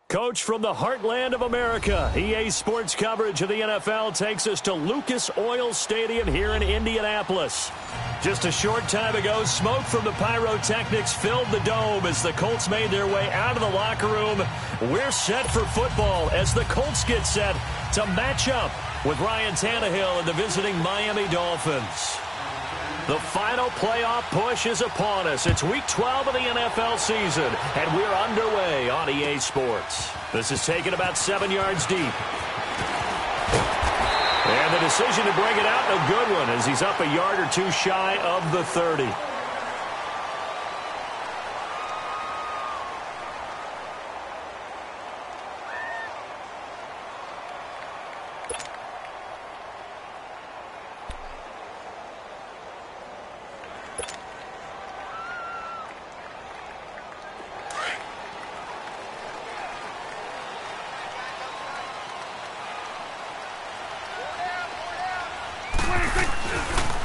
Coach from the heartland of America, EA Sports coverage of the NFL takes us to Lucas Oil Stadium here in Indianapolis. Just a short time ago, smoke from the pyrotechnics filled the dome as the Colts made their way out of the locker room. We're set for football as the Colts get set to match up with Ryan Tannehill and the visiting Miami Dolphins. The final playoff push is upon us. It's Week 12 of the NFL season, and we're underway on EA Sports. This is taken about 7 yards deep. And the decision to bring it out, a good one, as he's up a yard or two shy of the 30.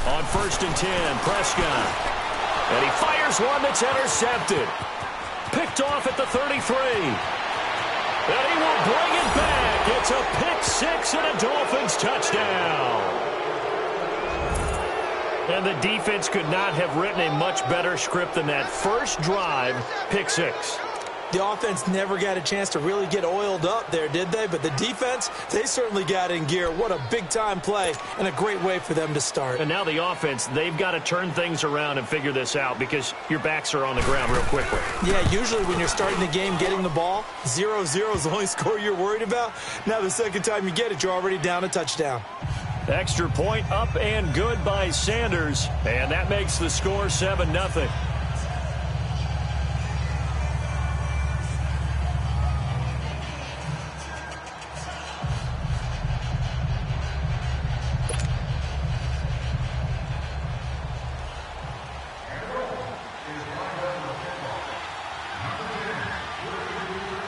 On 1st and 10, Prescott. And he fires one that's intercepted. Picked off at the 33. And he will bring it back. It's a pick six and a Dolphins touchdown. And the defense could not have written a much better script than that. First drive, pick six. The offense never got a chance to really get oiled up there, did they? But the defense, they certainly got in gear. What a big-time play and a great way for them to start. And now the offense, they've got to turn things around and figure this out because your backs are on the ground real quickly. Yeah, usually when you're starting the game getting the ball, 0-0 is the only score you're worried about. Now the second time you get it, you're already down a touchdown. Extra point up and good by Sanders. And that makes the score 7-0.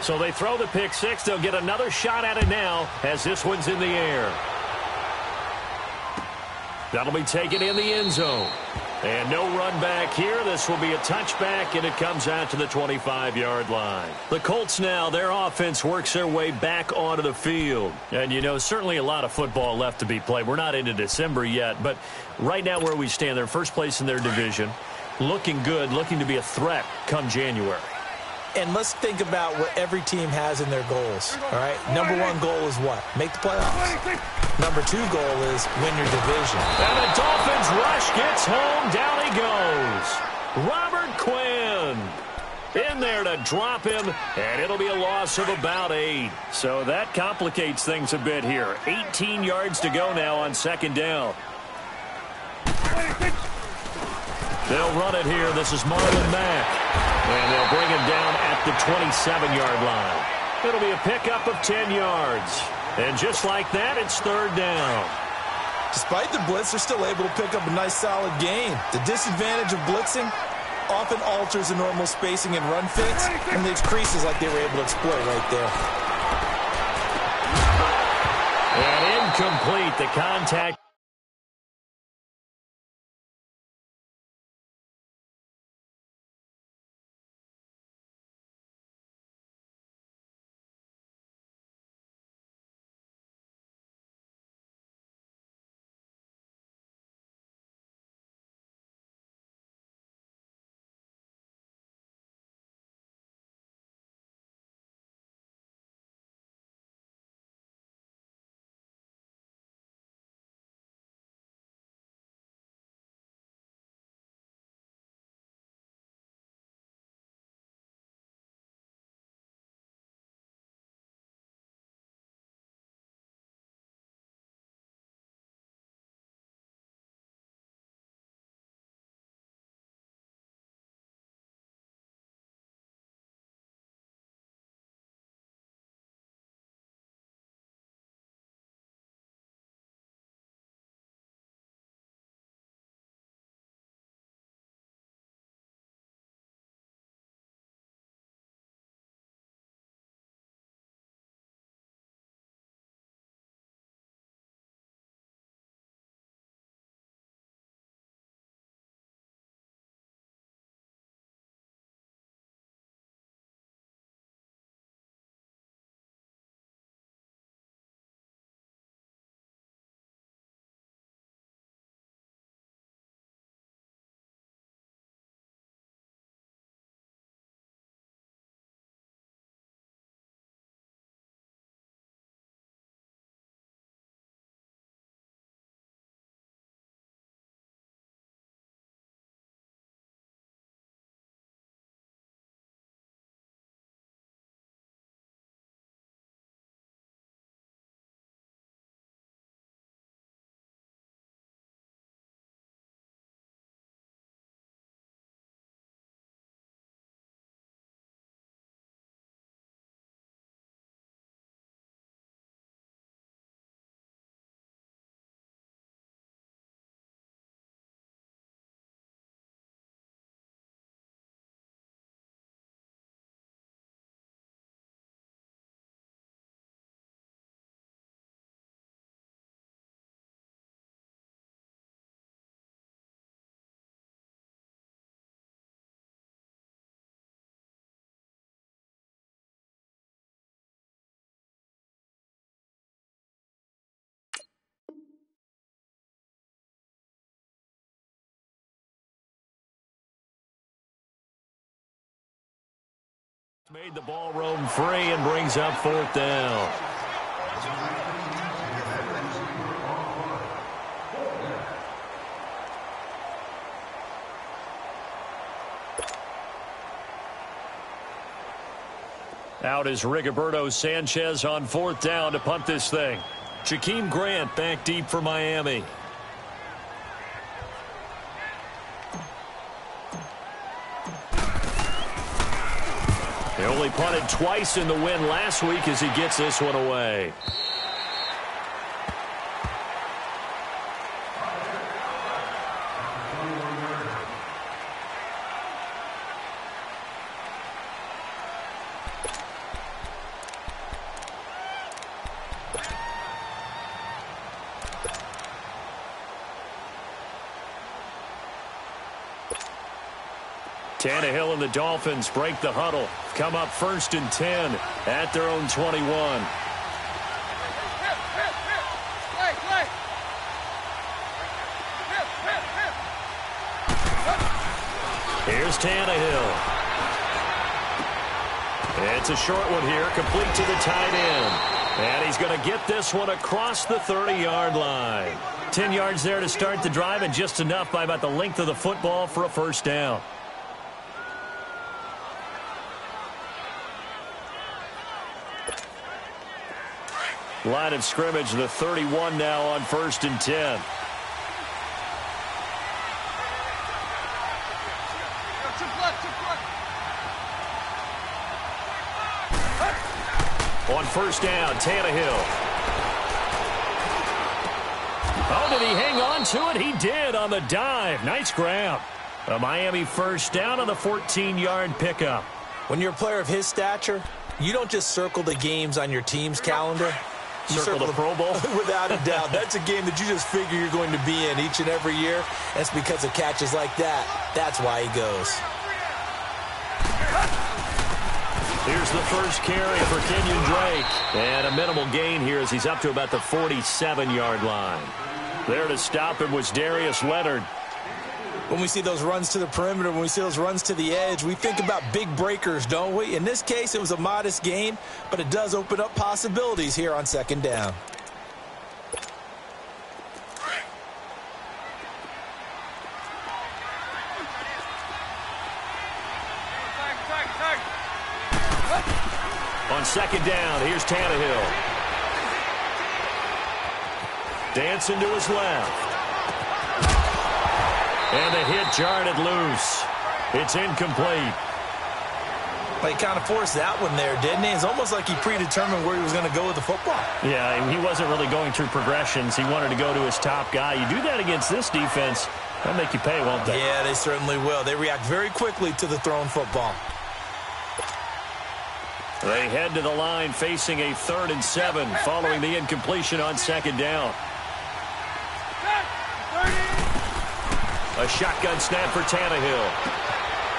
So they throw the pick six. They'll get another shot at it now as this one's in the air. That'll be taken in the end zone. And no run back here. This will be a touchback, and it comes out to the 25-yard line. The Colts now, their offense works their way back onto the field. And, you know, certainly a lot of football left to be played. We're not into December yet, but right now where we stand, they're first place in their division. Looking good, looking to be a threat come January. And let's think about what every team has in their goals, all right? Number one goal is what? Make the playoffs. Number two goal is win your division. And the Dolphins rush gets home. Down he goes. Robert Quinn in there to drop him, and it'll be a loss of about 8. So that complicates things a bit here. 18 yards to go now on second down. They'll run it here. This is Marlon Mack. And they'll bring him down at the 27-yard line. It'll be a pickup of 10 yards. And just like that, it's third down. Despite the blitz, they're still able to pick up a nice, solid gain. The disadvantage of blitzing often alters the normal spacing and run fits and leaves creases like they were able to exploit right there. And incomplete. The contact. Made the ball roam free and brings up 4th down. Out is Rigoberto Sanchez on 4th down to punt this thing. Jakeem Grant back deep for Miami. He only punted twice in the win last week as he gets this one away. Tannehill and the Dolphins break the huddle. Come up 1st and 10 at their own 21. Here's Tannehill. It's a short one here, complete to the tight end. And he's going to get this one across the 30-yard line. 10 yards there to start the drive, and just enough by about the length of the football for a 1st down. Line of scrimmage, the 31 now on 1st and 10. On 1st down, Tannehill. Oh, did he hang on to it? He did on the dive. Nice grab. A Miami 1st down on the 14-yard pickup. When you're a player of his stature, you don't just circle the games on your team's calendar. You circle the Pro Bowl? Without a doubt. That's a game that you just figure you're going to be in each and every year. And it's because of catches like that. That's why he goes. Here's the first carry for Kenyon Drake. And a minimal gain here as he's up to about the 47-yard line. There to stop him was Darius Leonard. When we see those runs to the perimeter, when we see those runs to the edge, we think about big breakers, don't we? In this case, it was a modest gain, but it does open up possibilities here on 2nd down. On 2nd down, here's Tannehill. Dancing to his left. And the hit jarred it loose. It's incomplete. Well, he kind of forced that one there, didn't he? It's almost like he predetermined where he was going to go with the football. Yeah, he wasn't really going through progressions. He wanted to go to his top guy. You do that against this defense, they'll make you pay, won't they? Yeah, they certainly will. They react very quickly to the thrown football. They head to the line facing a 3rd and 7 following the incompletion on 2nd down. A shotgun snap for Tannehill.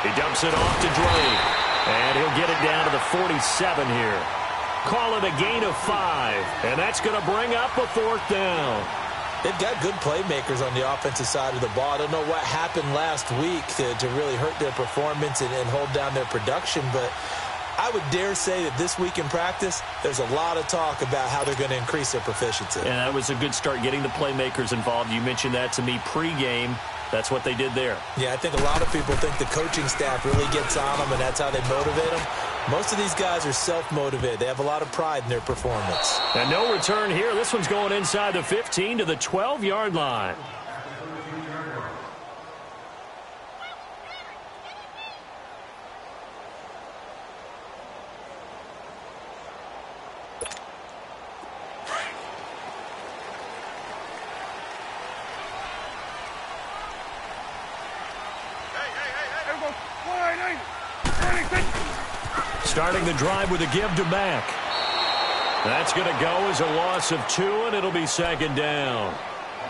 He dumps it off to Drake. And he'll get it down to the 47 here. Call it a gain of 5. And that's going to bring up a 4th down. They've got good playmakers on the offensive side of the ball. I don't know what happened last week to really hurt their performance and hold down their production, but I would dare say that this week in practice, there's a lot of talk about how they're going to increase their proficiency. And that was a good start, getting the playmakers involved. You mentioned that to me pregame. That's what they did there. Yeah, I think a lot of people think the coaching staff really gets on them, and that's how they motivate them. Most of these guys are self-motivated. They have a lot of pride in their performance. And no return here. This one's going inside the 15 to the 12-yard line. Starting the drive with a give to Mack. That's going to go as a loss of 2, and it'll be 2nd down.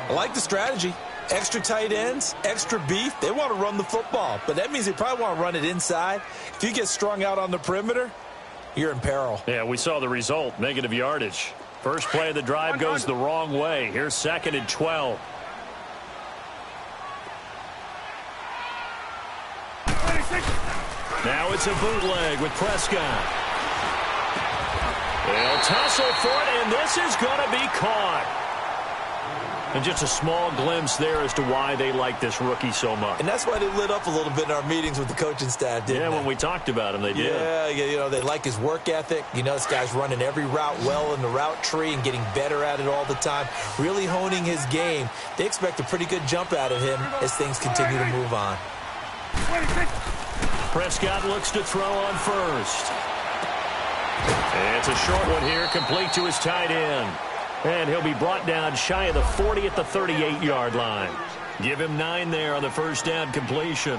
I like the strategy. Extra tight ends, extra beef. They want to run the football, but that means they probably want to run it inside. If you get strung out on the perimeter, you're in peril. Yeah, we saw the result, negative yardage. First play of the drive goes the wrong way. Here's 2nd and 12. Now it's a bootleg with Prescott. They'll tussle for it, and this is going to be caught. And just a small glimpse there as to why they like this rookie so much. And that's why they lit up a little bit in our meetings with the coaching staff, didn't they? Yeah, when we talked about him, they did. Yeah, you know, they like his work ethic. You know, this guy's running every route well in the route tree and getting better at it all the time, really honing his game. They expect a pretty good jump out of him as things continue to move on. Prescott looks to throw on first. And it's a short one here, complete to his tight end. And he'll be brought down shy of the 40 at the 38-yard line. Give him 9 there on the first down completion.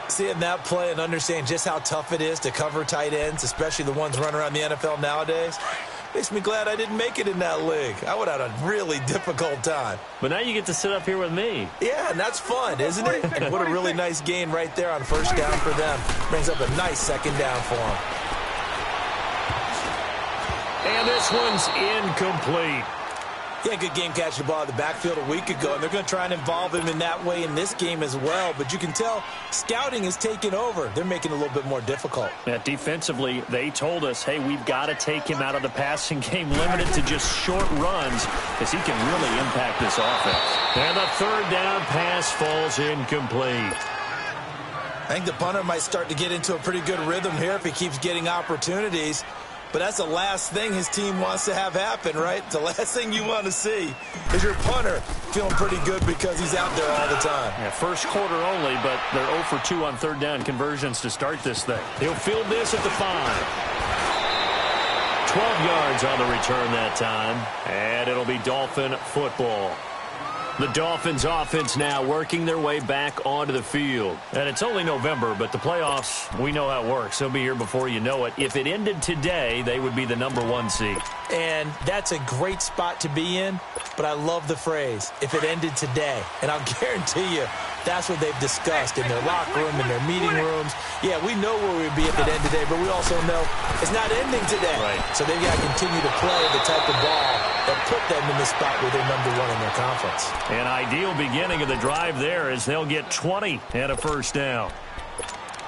Seeing that play and understand just how tough it is to cover tight ends, especially the ones running around the NFL nowadays, makes me glad I didn't make it in that league. I would have had a really difficult time. But now you get to sit up here with me. Yeah, and that's fun, isn't it? And what a really nice gain right there on first down for them. Brings up a nice second down for them. And this one's incomplete. Yeah, good game catching the ball in the backfield a week ago, and they're going to try and involve him in that way in this game as well. But you can tell scouting is taking over. They're making it a little bit more difficult. Yeah, defensively, they told us, hey, we've got to take him out of the passing game, limited to just short runs, because he can really impact this offense. And the third down pass falls incomplete. I think the punter might start to get into a pretty good rhythm here if he keeps getting opportunities. But that's the last thing his team wants to have happen, right? The last thing you want to see is your punter feeling pretty good because he's out there all the time. Yeah, first quarter only, but they're 0 for 2 on third down conversions to start this thing. He'll field this at the 5. 12 yards on the return that time, and it'll be Dolphin football. The Dolphins offense now working their way back onto the field. And it's only November, but the playoffs, we know how it works. They'll be here before you know it. If it ended today, they would be the #1 seed. And that's a great spot to be in, but I love the phrase, if it ended today. And I'll guarantee you, that's what they've discussed in their locker room, in their meeting rooms. Yeah, we know where we'd be if it ended today, but we also know it's not ending today. Right. So they've got to continue to play the type of ball that put them in the spot where they're #1 in their conference. An ideal beginning of the drive there as they'll get 20 and a first down.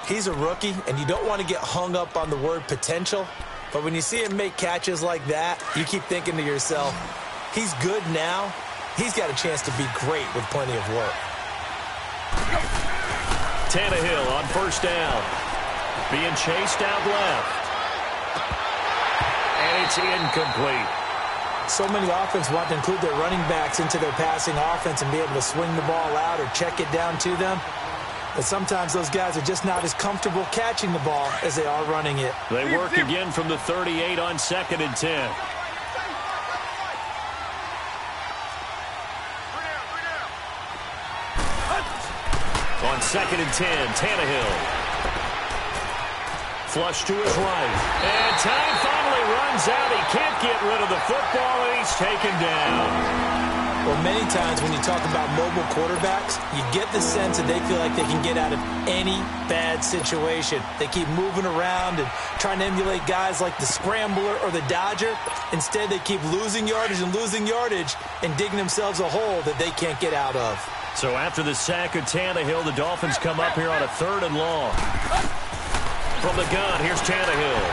He's a rookie, and you don't want to get hung up on the word potential, but when you see him make catches like that, you keep thinking to yourself, he's good now. He's got a chance to be great with plenty of work. Tannehill on first down. Being chased out left. And it's incomplete. So many offenses want to include their running backs into their passing offense and be able to swing the ball out or check it down to them. But sometimes those guys are just not as comfortable catching the ball as they are running it. They work again from the 38 on 2nd and 10. On 2nd and 10, Tannehill. Flush to his right. And time finally runs out. He can't get rid of the football, and he's taken down. Well, many times when you talk about mobile quarterbacks, you get the sense that they feel like they can get out of any bad situation. They keep moving around and trying to emulate guys like the Scrambler or the Dodger. Instead, they keep losing yardage and digging themselves a hole that they can't get out of. So after the sack of Tannehill, the Dolphins come up here on a 3rd and long. From the gun, here's Tannehill.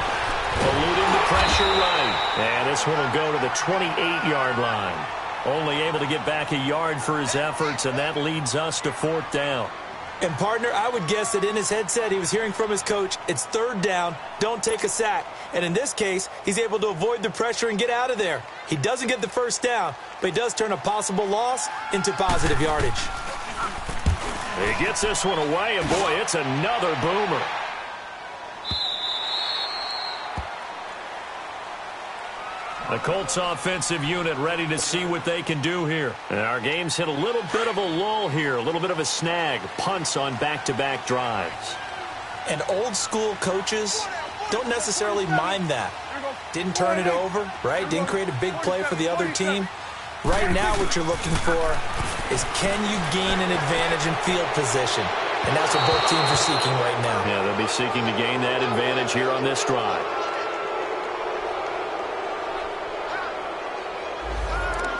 Eluding the pressure right. And this one will go to the 28-yard line. Only able to get back a yard for his efforts, and that leads us to 4th down. And, partner, I would guess that in his headset he was hearing from his coach, it's 3rd down, don't take a sack. And in this case, he's able to avoid the pressure and get out of there. He doesn't get the first down, but he does turn a possible loss into positive yardage. He gets this one away, and, boy, it's another boomer. The Colts offensive unit ready to see what they can do here. And our game's hit a little bit of a lull here, a little bit of a snag. Punts on back-to-back drives. And old-school coaches don't necessarily mind that. Didn't turn it over, right? Didn't create a big play for the other team. Right now what you're looking for is can you gain an advantage in field position? And that's what both teams are seeking right now. Yeah, they'll be seeking to gain that advantage here on this drive.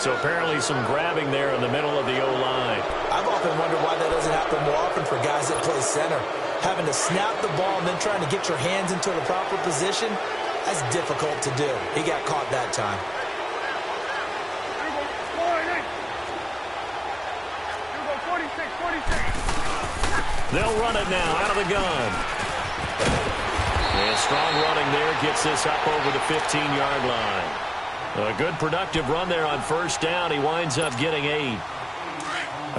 So apparently some grabbing there in the middle of the O-line. I've often wondered why that doesn't happen more often for guys that play center. Having to snap the ball and then trying to get your hands into the proper position, that's difficult to do. He got caught that time. They'll run it now out of the gun. And strong running there gets this up over the 15-yard line. A good productive run there on first down. He winds up getting 8.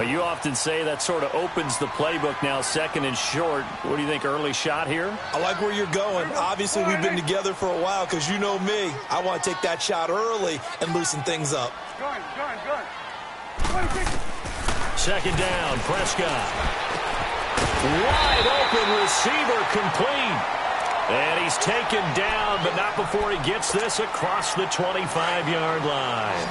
You often say that sort of opens the playbook now, second and short. What do you think, early shot here? I like where you're going. Obviously, we've been together for a while because you know me. I want to take that shot early and loosen things up. Second down, Prescott. Wide open receiver complete. And he's taken down, but not before he gets this across the 25-yard line.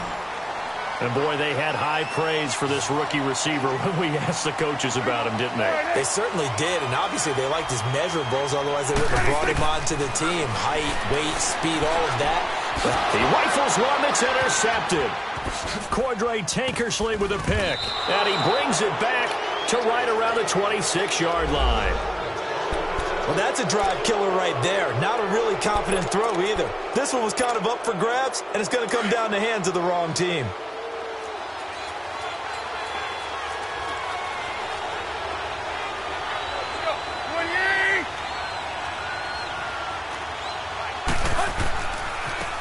And, boy, they had high praise for this rookie receiver when we asked the coaches about him, didn't they? They certainly did, and obviously they liked his measurables. Otherwise, they would have brought him onto the team. Height, weight, speed, all of that. He rifles one that's intercepted. Cordray Tankersley with a pick. And he brings it back to right around the 26-yard line. Well, that's a drive killer right there. Not a really confident throw either. This one was kind of up for grabs, and it's going to come down the hands of the wrong team.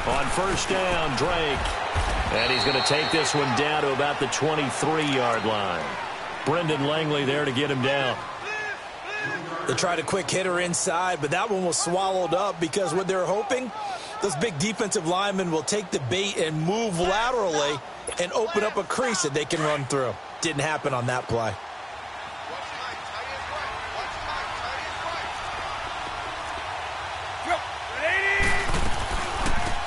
On first down, Drake. And he's going to take this one down to about the 23-yard line. Brendan Langley there to get him down. They tried a quick hitter inside, but that one was swallowed up because what they're hoping, those big defensive linemen will take the bait and move laterally and open up a crease that they can run through. Didn't happen on that play.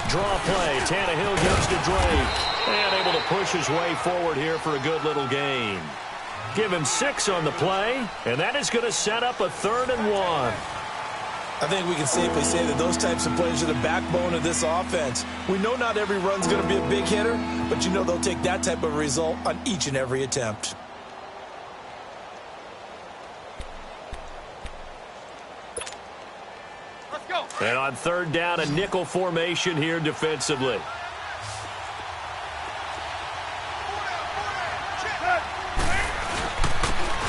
Draw play. Tannehill gives to Drake. And able to push his way forward here for a good little gain. Give him 6 on the play, and that is going to set up a 3rd and 1. I think we can safely say that those types of plays are the backbone of this offense. We know not every run's going to be a big hitter, but you know they'll take that type of result on each and every attempt. Let's go. And on 3rd down, a nickel formation here defensively.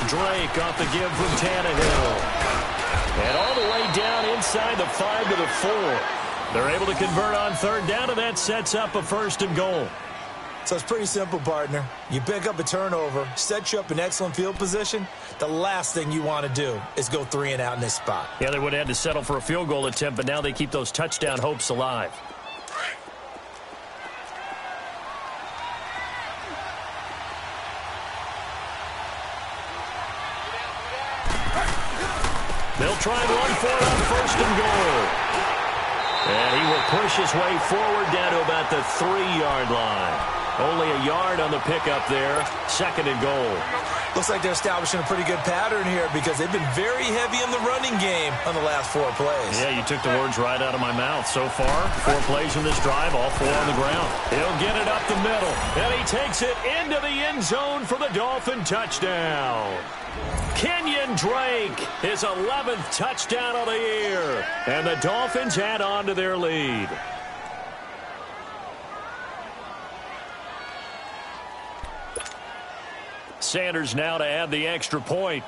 Drake off the give from Tannehill. And all the way down inside the 5 to the 4. They're able to convert on 3rd down, and that sets up a 1st and goal. So it's pretty simple, partner. You pick up a turnover, set you up in excellent field position. The last thing you want to do is go 3 and out in this spot. Yeah, they would have had to settle for a field goal attempt, but now they keep those touchdown hopes alive. They'll try and run for it on 1st and goal. And he will push his way forward down to about the 3-yard line. Only a yard on the pickup there. 2nd and goal. Looks like they're establishing a pretty good pattern here because they've been very heavy in the running game on the last 4 plays. Yeah, you took the words right out of my mouth. So far, 4 plays in this drive, all 4 on the ground. He'll get it up the middle, and he takes it into the end zone for the Dolphin touchdown. Kenyon Drake, his 11th touchdown of the year. And the Dolphins add on to their lead. Sanders now to add the extra point.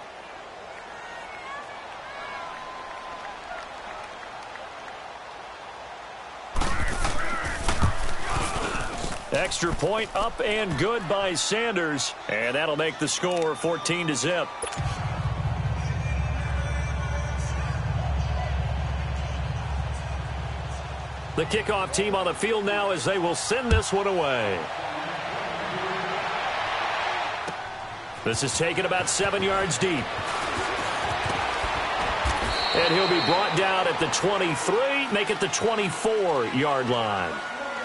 Extra point up and good by Sanders. And that'll make the score 14-0. The kickoff team on the field now as they will send this one away. This is taken about 7 yards deep. And he'll be brought down at the 23, make it the 24-yard line.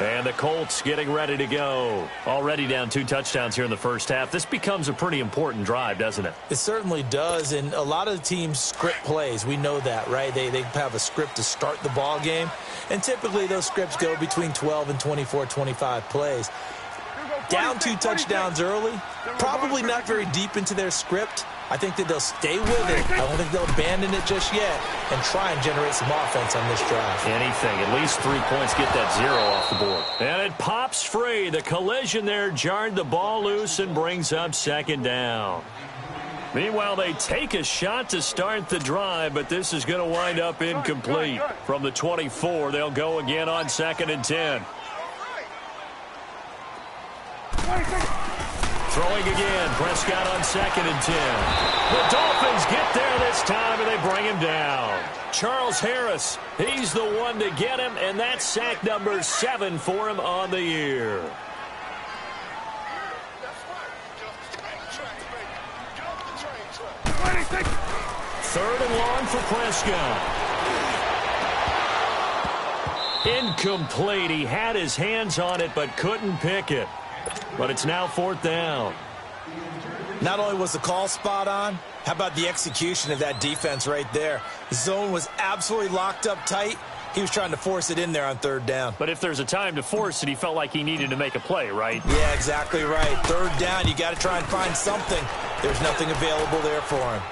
And the Colts getting ready to go. Already down 2 touchdowns here in the first half. This becomes a pretty important drive, doesn't it? It certainly does, and a lot of the teams script plays. We know that, right? They have a script to start the ball game, and typically those scripts go between 12 and 24, 25 plays. Down 2 touchdowns early, probably not very deep into their script, I think that they'll stay with it. I don't think they'll abandon it just yet and try and generate some offense on this drive. Anything. At least 3 points, get that 0 off the board. And it pops free. The collision there jarred the ball loose and brings up second down. Meanwhile, they take a shot to start the drive, but this is going to wind up incomplete. From the 24, they'll go again on 2nd and 10. Throwing again, Prescott on 2nd and 10. The Dolphins get there this time, and they bring him down. Charles Harris, he's the one to get him, and that's sack number 7 for him on the year. Third and long for Prescott. Incomplete. He had his hands on it but couldn't pick it. But it's now 4th down. Not only was the call spot on, how about the execution of that defense right there? The zone was absolutely locked up tight. He was trying to force it in there on 3rd down. But if there's a time to force it, he felt like he needed to make a play, right? Yeah, exactly right. 3rd down, you got to try and find something. There's nothing available there for him.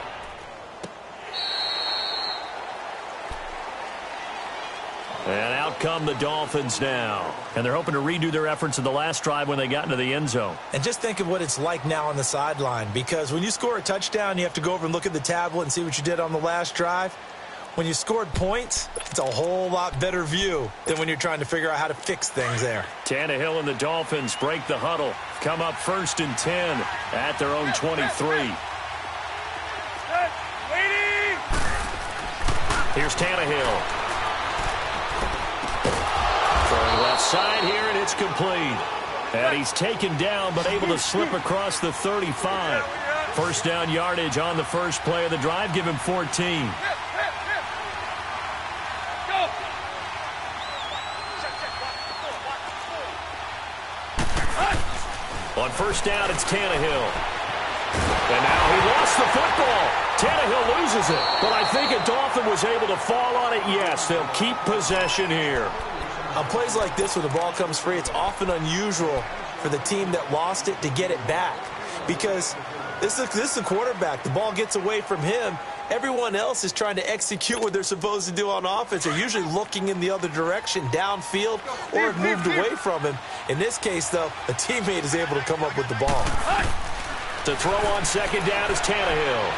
And out come the Dolphins now. And they're hoping to redo their efforts in the last drive when they got into the end zone. And just think of what it's like now on the sideline, because when you score a touchdown, you have to go over and look at the tablet and see what you did on the last drive. When you scored points, it's a whole lot better view than when you're trying to figure out how to fix things there. Tannehill and the Dolphins break the huddle. Come up 1st and 10 at their own 23. Here's Tannehill. Throwing left side here, and it's complete. And he's taken down, but able to slip across the 35. 1st down yardage on the first play of the drive. Give him 14. On 1st down, it's Tannehill. And now he lost the football. Tannehill loses it. But I think a Dolphin was able to fall on it. Yes, they'll keep possession here. On plays like this where the ball comes free, it's often unusual for the team that lost it to get it back. Because this is the quarterback. The ball gets away from him. Everyone else is trying to execute what they're supposed to do on offense. They're usually looking in the other direction, downfield, or have moved away from him. In this case, though, a teammate is able to come up with the ball. To throw on 2nd down is Tannehill.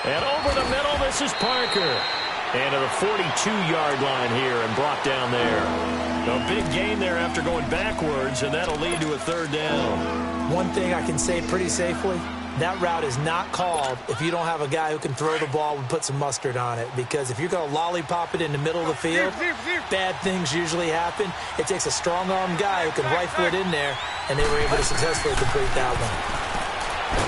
And over the middle, this is Parker. And to the 42-yard line here and brought down there. A big gain there after going backwards, and that'll lead to a 3rd down. One thing I can say pretty safely, that route is not called if you don't have a guy who can throw the ball and put some mustard on it. Because if you're going to lollipop it in the middle of the field, bad things usually happen. It takes a strong-armed guy who can rifle it in there, and they were able to successfully complete that one.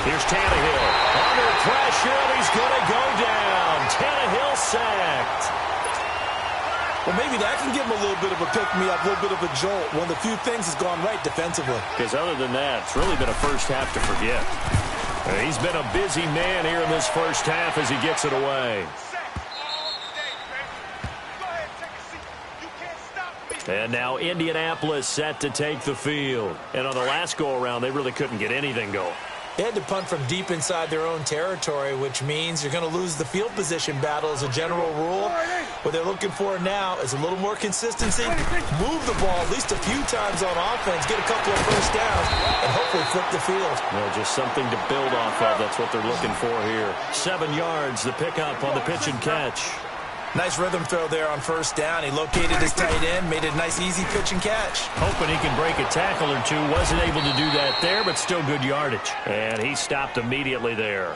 Here's Tannehill. Under pressure, and he's going to go down. Tannehill sacked. Well, maybe that can give him a little bit of a pick-me-up, a little bit of a jolt. One of the few things that's gone right defensively. Because other than that, it's really been a first half to forget. He's been a busy man here in this first half as he gets it away. And now Indianapolis set to take the field. And on the last go-around, they really couldn't get anything going. They had to punt from deep inside their own territory, which means you're going to lose the field position battle as a general rule. What they're looking for now is a little more consistency, move the ball at least a few times on offense, get a couple of first downs, and hopefully flip the field. Well, just something to build off of. That's what they're looking for here. 7 yards, the pickup on the pitch and catch. Nice rhythm throw there on 1st down. He located his tight end, made it a nice easy pitch and catch. Hoping he can break a tackle or two. Wasn't able to do that there, but still good yardage. And he stopped immediately there.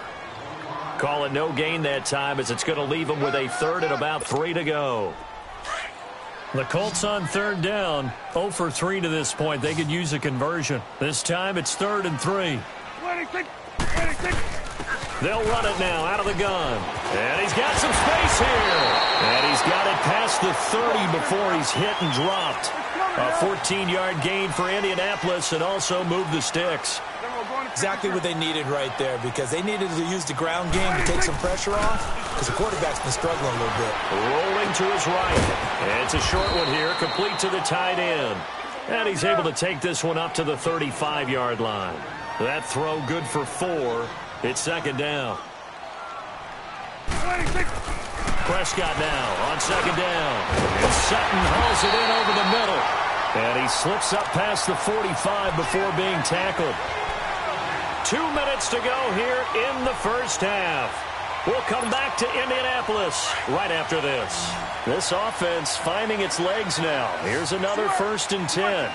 Call it no gain that time as it's going to leave him with a 3rd and about 3 to go. The Colts on 3rd down. 0 for 3 to this point. They could use a conversion. This time it's 3rd and 3. They'll run it now out of the gun. And he's got some space here. And he's got it past the 30 before he's hit and dropped. A 14-yard gain for Indianapolis and also moved the sticks. Exactly what they needed right there, because they needed to use the ground game to take some pressure off, because the quarterback's been struggling a little bit. Rolling to his right. And it's a short one here, complete to the tight end. And he's able to take this one up to the 35-yard line. That throw good for 4. It's second down. Prescott now on second down. And Sutton hauls it in over the middle. And he slips up past the 45 before being tackled. 2 minutes to go here in the first half. We'll come back to Indianapolis right after this. This offense finding its legs now. Here's another 1st and 10.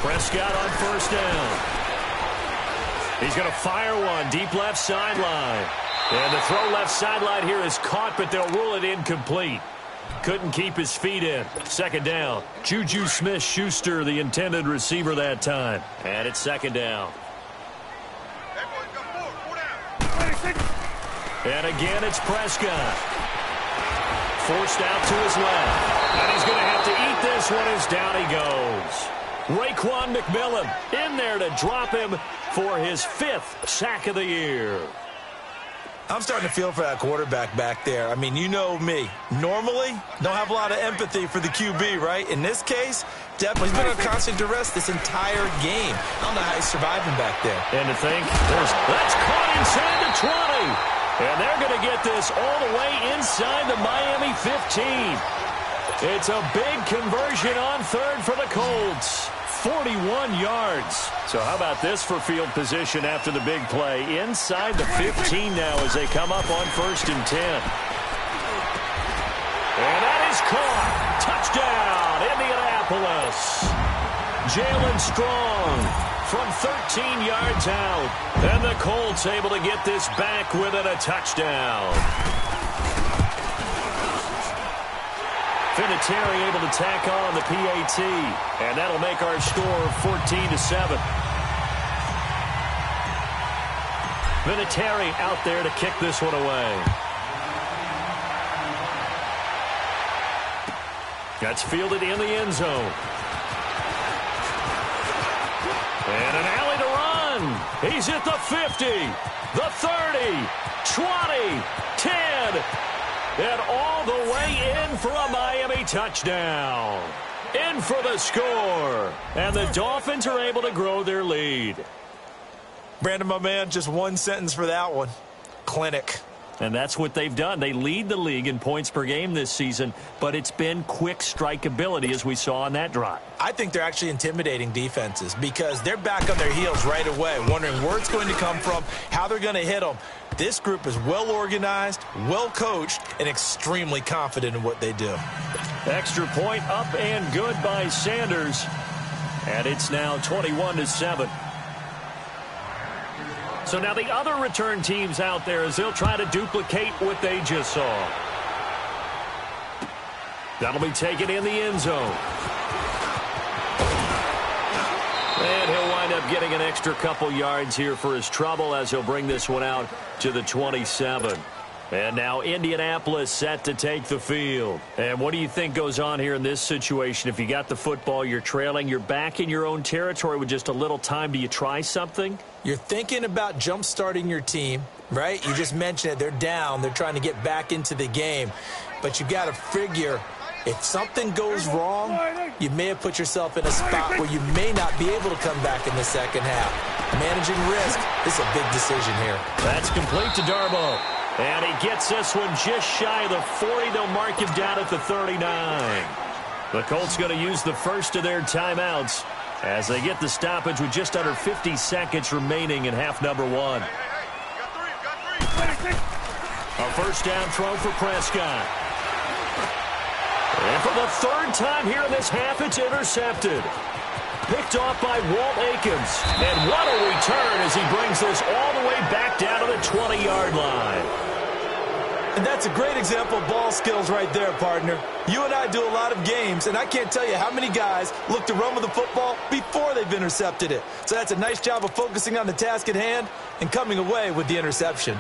Prescott on 1st down. He's going to fire one deep left sideline. And the throw left sideline here is caught, but they'll rule it incomplete. Couldn't keep his feet in. 2nd down. Juju Smith-Schuster, the intended receiver that time. And it's 2nd down. And again, it's Prescott. Forced out to his left. And he's going to have to eat this one as down he goes. Raekwon McMillan in there to drop him for his 5th sack of the year. I'm starting to feel for that quarterback back there. I mean, you know me. Normally, don't have a lot of empathy for the QB, right? In this case, definitely he's been on constant duress this entire game. I don't know how he's surviving back there. And to think, that's caught inside the 20. And they're going to get this all the way inside the Miami 15. It's a big conversion on 3rd for the Colts. 41 yards. So how about this for field position after the big play? Inside the 15 now as they come up on 1st and 10. And that is caught. Touchdown, Indianapolis. Jalen Strong from 13 yards out. And the Colts able to get this back within a touchdown. Vinatieri able to tack on the PAT, and that'll make our score 14-7. Vinatieri out there to kick this one away. That's fielded in the end zone. And an alley to run. He's at the 50, the 30, 20, 10. And all the way in for a Miami touchdown. In for the score. And the Dolphins are able to grow their lead. Brandon, my man, just one sentence for that one. Clinic. And that's what they've done. They lead the league in points per game this season, but it's been quick strikeability as we saw on that drive. I think they're actually intimidating defenses because they're back on their heels right away, wondering where it's going to come from, how they're going to hit them. This group is well organized, well coached, and extremely confident in what they do. Extra point up and good by Sanders. And it's now 21-7. So now the other return teams out there as they'll try to duplicate what they just saw. That'll be taken in the end zone. And he'll wind up getting an extra couple yards here for his trouble as he'll bring this one out to the 27. And now Indianapolis set to take the field. And what do you think goes on here in this situation? If you got the football, you're trailing, you're back in your own territory with just a little time. Do you try something? You're thinking about jump-starting your team, right? You just mentioned it. They're down. They're trying to get back into the game. But you got to figure if something goes wrong, you may have put yourself in a spot where you may not be able to come back in the second half. Managing risk is a big decision here. That's complete to Darboh. And he gets this one just shy of the 40. They'll mark him down at the 39. The Colts going to use the first of their timeouts as they get the stoppage with just under 50 seconds remaining in half number 1. A first down throw for Prescott. And for the third time here in this half, it's intercepted. Picked off by Walt Aikens. And what a return as he brings this all the way back down to the 20-yard line. And that's a great example of ball skills right there, partner. You and I do a lot of games, and I can't tell you how many guys look to run with the football before they've intercepted it. So that's a nice job of focusing on the task at hand and coming away with the interception.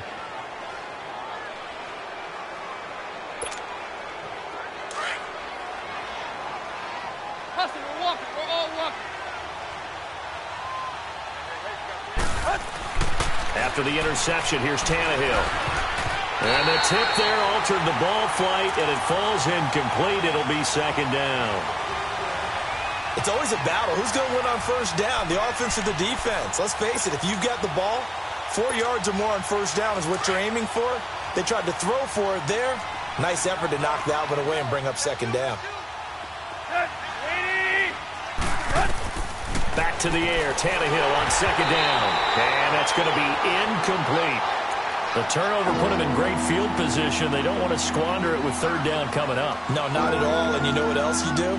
After the interception, here's Tannehill. And the tip there altered the ball flight, and it falls incomplete. It'll be second down. It's always a battle. Who's going to win on first down, the offense or the defense? Let's face it, if you've got the ball, 4 yards or more on first down is what you're aiming for. They tried to throw for it there. Nice effort to knock that one away and bring up second down. Back to the air, Tannehill on second down. And that's going to be incomplete. The turnover put them in great field position. They don't want to squander it with third down coming up. No, not at all. And you know what else you do?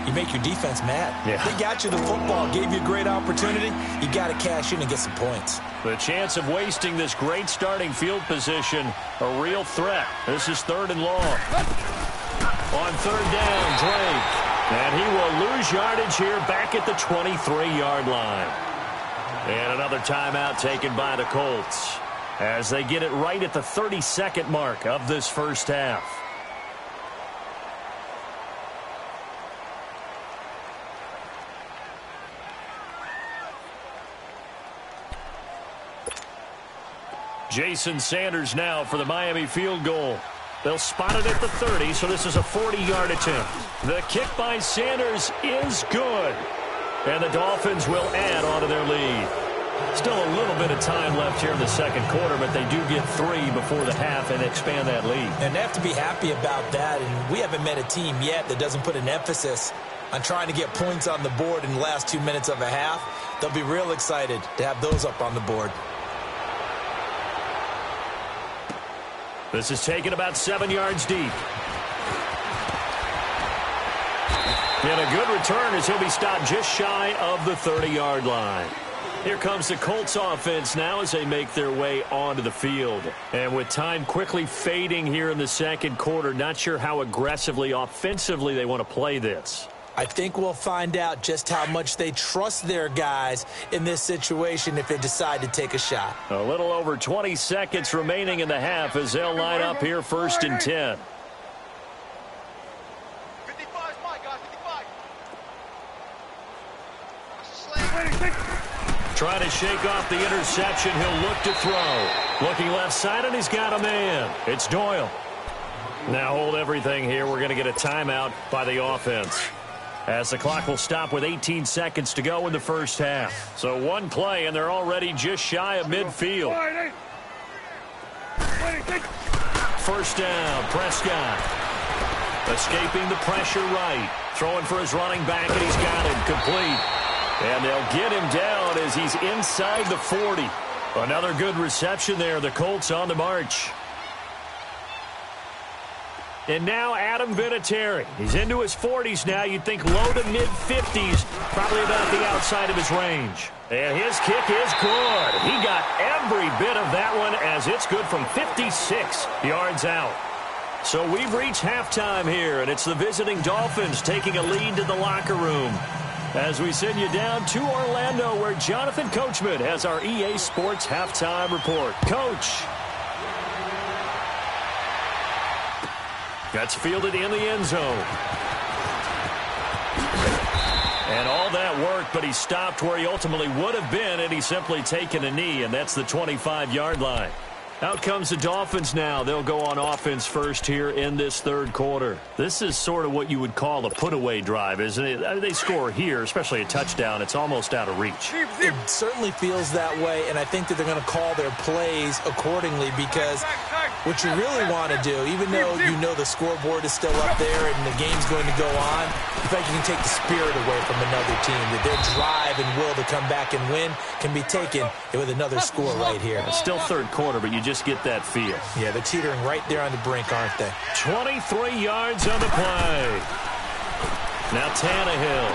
You make your defense mad. Yeah. They got you the football, gave you a great opportunity. You got to cash in and get some points. The chance of wasting this great starting field position, a real threat. This is third and long. On third down, Drake. And he will lose yardage here back at the 23-yard line. And another timeout taken by the Colts as they get it right at the 30-second mark of this first half. Jason Sanders now for the Miami field goal. They'll spot it at the 30, so this is a 40-yard attempt. The kick by Sanders is good. And the Dolphins will add on to their lead. Still a little bit of time left here in the second quarter, but they do get 3 before the half and expand that lead. And they have to be happy about that. And we haven't met a team yet that doesn't put an emphasis on trying to get points on the board in the last 2 minutes of a half. They'll be real excited to have those up on the board. This is taken about 7 yards deep. And a good return as he'll be stopped just shy of the 30-yard line. Here comes the Colts offense now as they make their way onto the field. And with time quickly fading here in the second quarter, not sure how aggressively, offensively they want to play this. I think we'll find out just how much they trust their guys in this situation if they decide to take a shot. A little over 20 seconds remaining in the half as they'll line up here first and 10. 55 is mine, guys. 55. Trying to shake off the interception. He'll look to throw. Looking left side, and he's got a man. It's Doyle. Now hold everything here. We're going to get a timeout by the offense, as the clock will stop with 18 seconds to go in the first half. So one play, and they're already just shy of midfield. First down, Prescott. Escaping the pressure right. Throwing for his running back, and he's got it complete. And they'll get him down as he's inside the 40. Another good reception there. The Colts on the march. And now Adam Vinatieri. He's into his 40s now. You'd think low to mid-50s, probably about the outside of his range. And his kick is good. He got every bit of that one as it's good from 56 yards out. So we've reached halftime here, and it's the visiting Dolphins taking a lead to the locker room as we send you down to Orlando, where Jonathan Coachman has our EA Sports halftime report. Coach. That's fielded in the end zone. And all that work, but he stopped where he ultimately would have been, and he's simply taken a knee, and that's the 25-yard line. Out comes the Dolphins now. They'll go on offense first here in this third quarter. This is sort of what you would call a put-away drive, isn't it? They score here, especially a touchdown. It's almost out of reach. It certainly feels that way, and I think that they're going to call their plays accordingly, because what you really want to do, even though you know the scoreboard is still up there and the game's going to go on, in fact, you can take the spirit away from another team, that their drive and will to come back and win can be taken with another score right here. It's still third quarter, but you just get that feel. Yeah, they're teetering right there on the brink, aren't they? 23 yards on the play. Now Tannehill.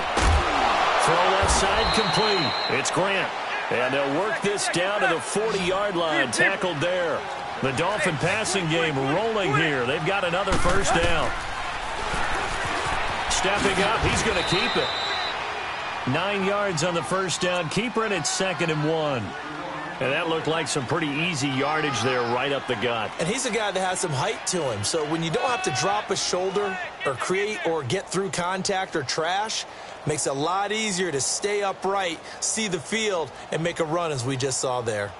Throw left side complete. It's Grant. And they'll work this down to the 40-yard line. Tackled there. The Dolphin passing game rolling here. They've got another first down. Stepping up, he's going to keep it. 9 yards on the first down. Keeper, and it's 2nd and 1. And that looked like some pretty easy yardage there right up the gut. And he's a guy that has some height to him. So when you don't have to drop a shoulder or create or get through contact or trash, makes it a lot easier to stay upright, see the field, and make a run as we just saw there.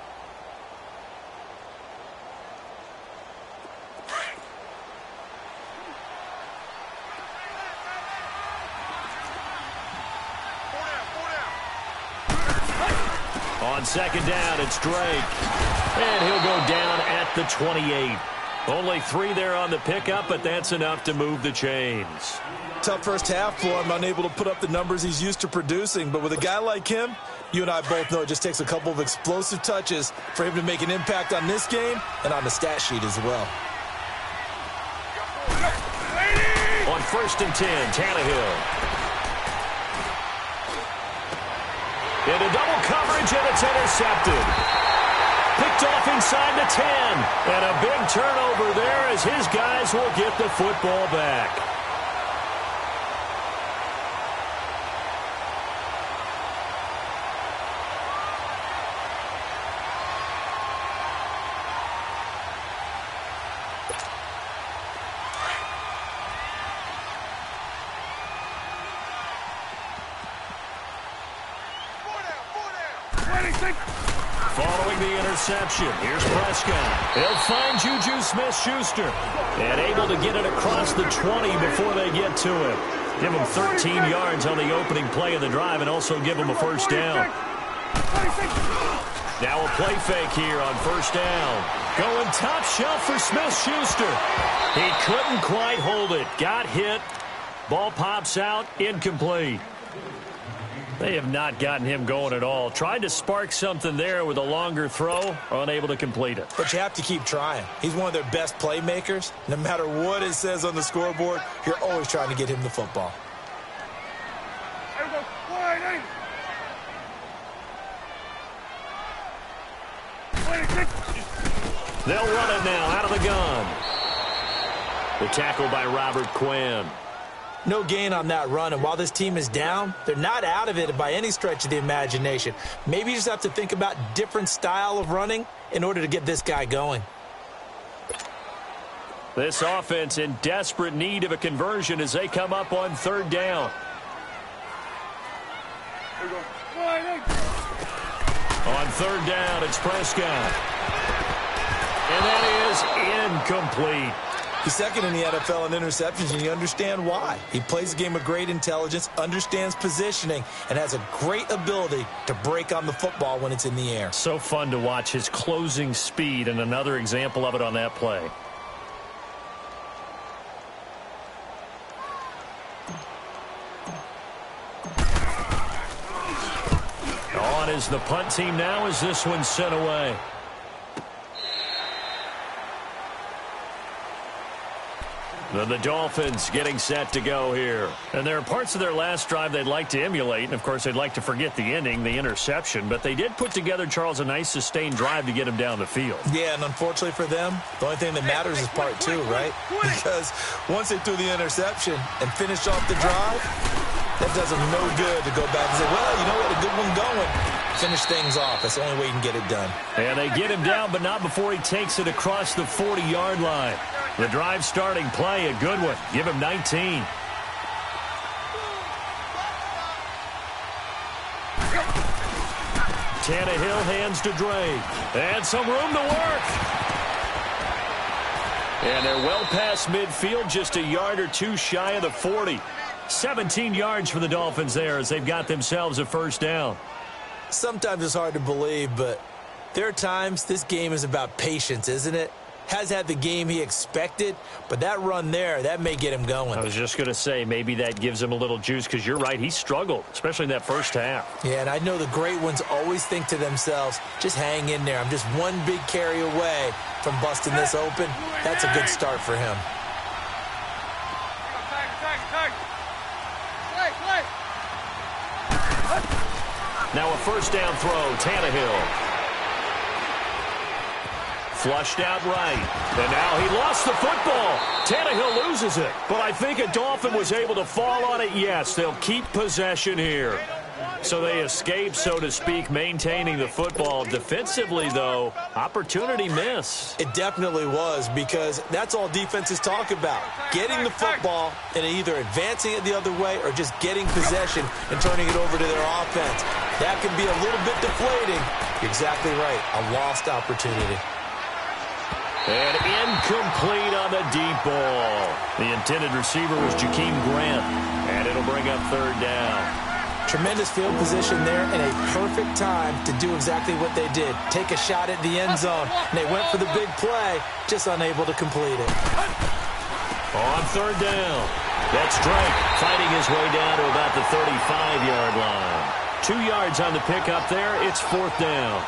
On second down, it's Drake. And he'll go down at the 28. Only 3 there on the pickup, but that's enough to move the chains. Tough first half for him, unable to put up the numbers he's used to producing. But with a guy like him, you and I both know it just takes a couple of explosive touches for him to make an impact on this game and on the stat sheet as well. On 1st and 10, Tannehill. Into double coverage, and it's intercepted. Picked off inside the 10. And a big turnover there as his guys will get the football back. Following the interception, here's Prescott. He'll find Juju Smith-Schuster. And able to get it across the 20 before they get to him. Give him 13 yards on the opening play of the drive and also give him a first down. Now a play fake here on first down. Going top shelf for Smith-Schuster. He couldn't quite hold it. Got hit. Ball pops out. Incomplete. They have not gotten him going at all. Tried to spark something there with a longer throw, unable to complete it. But you have to keep trying. He's one of their best playmakers. No matter what it says on the scoreboard, you're always trying to get him the football. They'll run it now out of the gun. The tackle by Robert Quinn. No gain on that run, and while this team is down, they're not out of it by any stretch of the imagination. Maybe you just have to think about different style of running in order to get this guy going. This offense in desperate need of a conversion as they come up on 3rd down. On 3rd down, it's Prescott. And that is incomplete. He's second in the NFL in interceptions, and you understand why. He plays a game of great intelligence, understands positioning, and has a great ability to break on the football when it's in the air. So fun to watch his closing speed, and another example of it on that play. On is the punt team now as this one's sent away. The Dolphins getting set to go here. And there are parts of their last drive they'd like to emulate. And, of course, they'd like to forget the ending, the interception. But they did put together, Charles, a nice sustained drive to get him down the field. Yeah, and unfortunately for them, the only thing that matters is part 2, right? Because once they threw the interception and finished off the drive, that does them no good to go back and say, well, you know what, a good one going. Finish things off. That's the only way you can get it done. And they get him down, but not before he takes it across the 40-yard line. The drive starting play, a good one. Give him 19. Tannehill hands to Drake. And some room to work. And they're well past midfield, just a yard or two shy of the 40. 17 yards for the Dolphins there as they've got themselves a first down. Sometimes it's hard to believe, but there are times this game is about patience, isn't it? Has had the game he expected, but that run there, that may get him going. I was just going to say, maybe that gives him a little juice because you're right, he struggled, especially in that first half. Yeah, and I know the great ones always think to themselves, just hang in there. I'm just one big carry away from busting this open. That's a good start for him. Now a first down throw, Tannehill. Flushed out right. And now he lost the football. Tannehill loses it. But I think a Dolphin was able to fall on it. Yes, they'll keep possession here. So they escape, so to speak, maintaining the football. Defensively, though, opportunity miss. It definitely was, because that's all defenses talk about. Getting the football and either advancing it the other way or just getting possession and turning it over to their offense. That can be a little bit deflating. You're exactly right. A lost opportunity. And incomplete on the deep ball. The intended receiver was Jakeem Grant. And it'll bring up third down. Tremendous field position there and a perfect time to do exactly what they did. Take a shot at the end zone. And they went for the big play, just unable to complete it. On third down, that's Drake fighting his way down to about the 35-yard line. 2 yards on the pickup there. It's fourth down.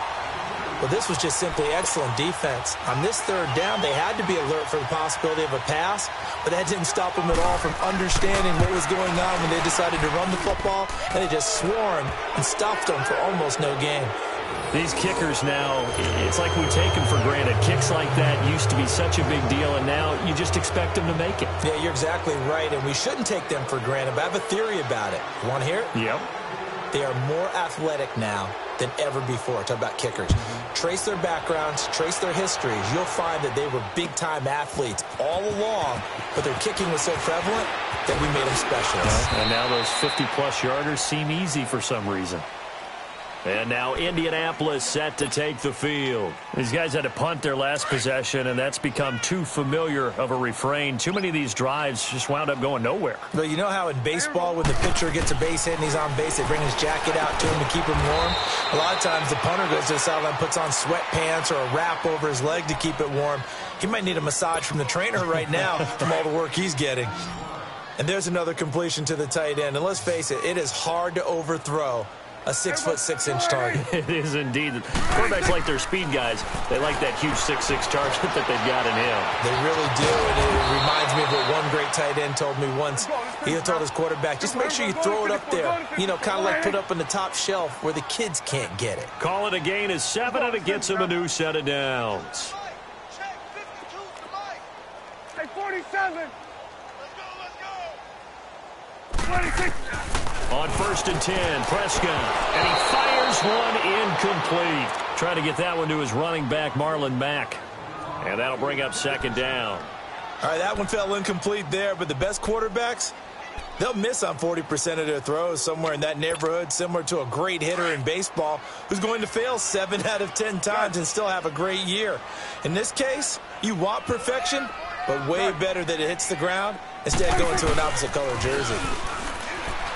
Well, this was just simply excellent defense. On this third down, they had to be alert for the possibility of a pass, but that didn't stop them at all from understanding what was going on when they decided to run the football, and they just swarmed and stopped them for almost no gain. These kickers now, it's like we take them for granted. Kicks like that used to be such a big deal, and now you just expect them to make it. Yeah, you're exactly right, and we shouldn't take them for granted, but I have a theory about it. You want to hear it? Yep. They are more athletic now than ever before. Talk about kickers. Trace their backgrounds, trace their histories. You'll find that they were big-time athletes all along, but their kicking was so prevalent that we made them specialists. And now those 50-plus yarders seem easy for some reason. And now Indianapolis set to take the field. These guys had to punt their last possession, and that's become too familiar of a refrain. Too many of these drives just wound up going nowhere. But you know how in baseball, when the pitcher gets a base hit and he's on base, they bring his jacket out to him to keep him warm? A lot of times the punter goes to the sideline, puts on sweatpants or a wrap over his leg to keep it warm. He might need a massage from the trainer right now from all the work he's getting. And there's another completion to the tight end. And let's face it, it is hard to overthrow a 6'6" target. It is indeed. Quarterbacks like their speed guys. They like that huge 6'6" target that they've got in him. They really do, and it reminds me of what one great tight end told me once. He told his quarterback, just make sure you throw it up there. You know, kind of like put up on the top shelf where the kids can't get it. Call it a gain of 7, and it gets him a new set of downs. Check 52 to Mike. Hey, 47. Let's go. 26. On 1st and 10, Prescott, and he fires one incomplete. Trying to get that one to his running back, Marlon Mack. And that'll bring up second down. All right, that one fell incomplete there, but the best quarterbacks, they'll miss on 40% of their throws, somewhere in that neighborhood, similar to a great hitter in baseball who's going to fail 7 out of 10 times and still have a great year. In this case, you want perfection, but way better that it hits the ground instead of going to an opposite color jersey.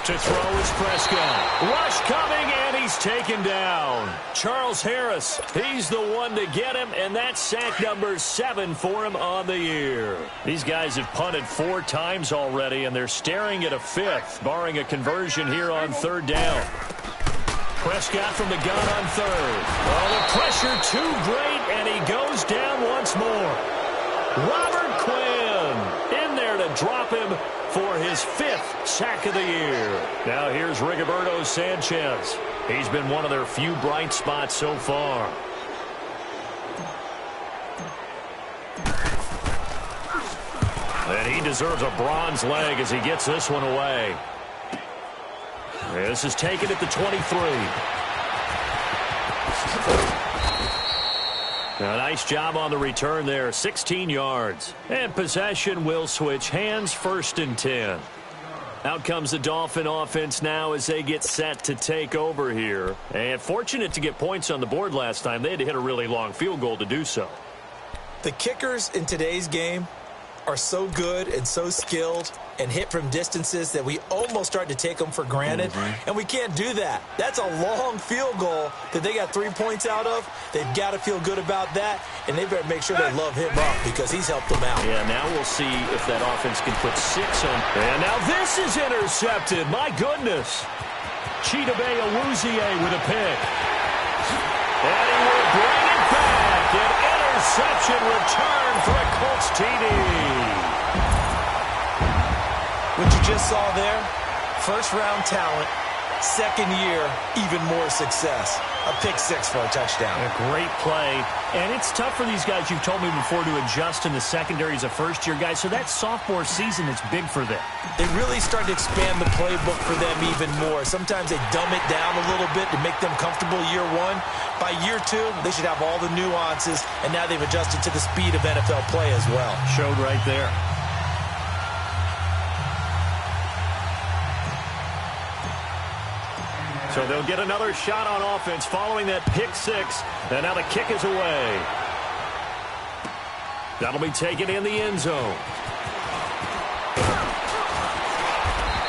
To throw is Prescott. Rush coming, and he's taken down. Charles Harris, he's the one to get him, and that's sack number 7 for him on the year. These guys have punted 4 times already, and they're staring at a 5th, barring a conversion here on 3rd down. Prescott from the gun on 3rd. Oh, the pressure too great, and he goes down once more. Robert Quinn in there to drop him for his 5th sack of the year. Now here's Rigoberto Sanchez. He's been one of their few bright spots so far. And he deserves a bronze leg as he gets this one away. This is taken at the 23. A nice job on the return there, 16 yards. And possession will switch hands, 1st and 10. Out comes the Dolphin offense now as they get set to take over here. And fortunate to get points on the board last time. They had to hit a really long field goal to do so. The kickers in today's game are so good and so skilled and hit from distances that we almost start to take them for granted, and we can't do that. That's a long field goal that they got 3 points out of. They've got to feel good about that, and they better make sure they love him up because he's helped them out. Yeah, now we'll see if that offense can put 6 on. And now this is intercepted. My goodness. Chidobe Awuzie with a pick. And he will bring it back. An interception return for a Colts TD. What you just saw there, first-round talent, second year, even more success. A pick-6 for a touchdown. A great play. And it's tough for these guys, you've told me before, to adjust in the secondary as a first-year guy. So that sophomore season is big for them. They really start to expand the playbook for them even more. Sometimes they dumb it down a little bit to make them comfortable year 1. By year 2, they should have all the nuances, and now they've adjusted to the speed of NFL play as well. Showed right there. So they'll get another shot on offense following that pick-6. And now the kick is away. That'll be taken in the end zone.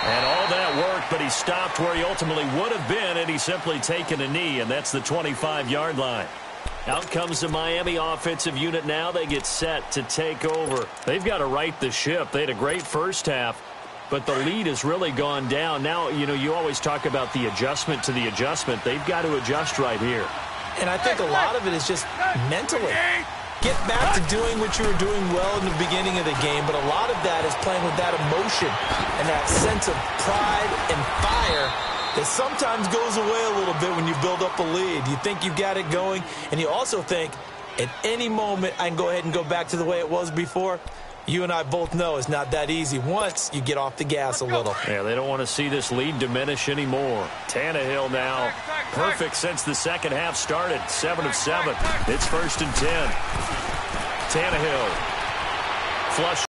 And all that work but he stopped where he ultimately would have been, and he's simply taken a knee, and that's the 25-yard line. Out comes the Miami offensive unit now. They get set to take over. They've got to right the ship. They had a great first half, but the lead has really gone down. Now, you always talk about the adjustment to the adjustment. They've got to adjust right here. And I think a lot of it is just mentally. Get back to doing what you were doing well in the beginning of the game, but a lot of that is playing with that emotion and that sense of pride and fire that sometimes goes away a little bit when you build up a lead. You think you got it going, and you also think at any moment I can go ahead and go back to the way it was before. You and I both know it's not that easy once you get off the gas a little. Yeah, they don't want to see this lead diminish anymore. Tannehill now, perfect since the second half started. 7 of 7. It's 1st and 10. Tannehill. Flush.